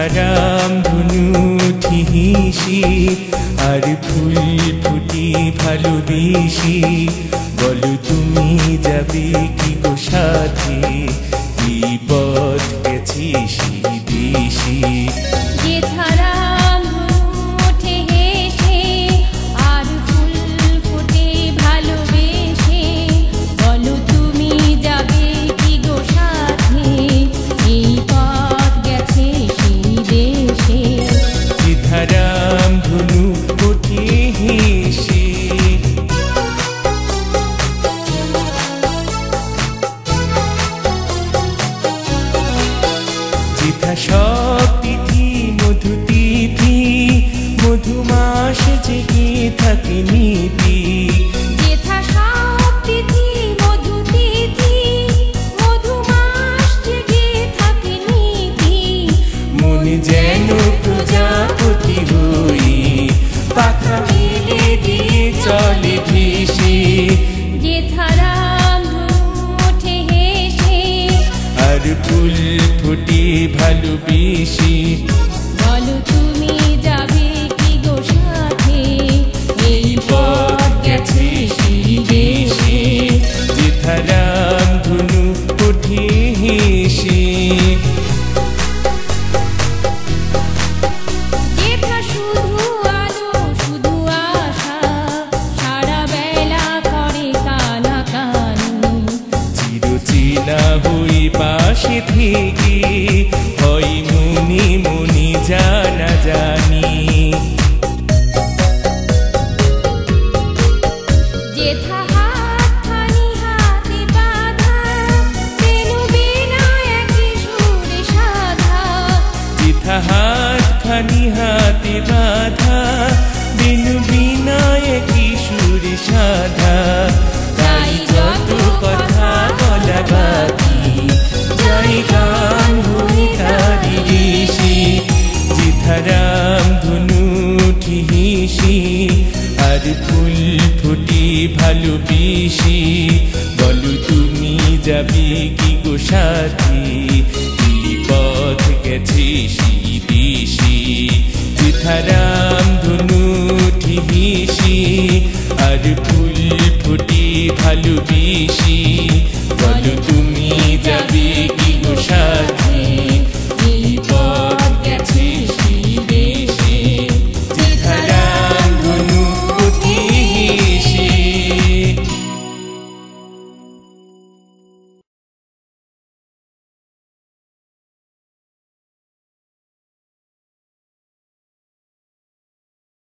রাম ধনু ঠিহিসি আর ফুল ফুটি ভালোবেসি বলো তুমি যাবে কি গো সাথে এই পথ গেছি সেই দেশে সব তিথি মধু তিথি মধুমাস জেগে থাকে নীতি মনে যেন প্রজাপতি হই পাখা মেলে দিয়ে চলে ভেসে আর ফুল ফুটি ভালোবেসি বলো তুমি যাবে কি গো সাথে এই পথ গেছে সেই দেশে যেথা রাম ধনু ওঠে হেসে শুধু আলো শুধু আশা সারা বেলা করে কানা কানু চিরচেনা হই পাশে থেকে হয় মনে মনে জানা জানি যেথা হাতখানি হাতে বাঁধা বেনু বিনা একই সুরে সাধা যেথা হাতখানি হাতে বাঁধা বিনু বিনা একই সুরে সাধা তাই যত কথা বলা বাকি যাই গান হয়ে তারি ঋষি যেথা রাম ধনু ঠিহিসি আর ফুল ফুটি ভালোবেসি বলো তুমি যাবে কি গো সাথে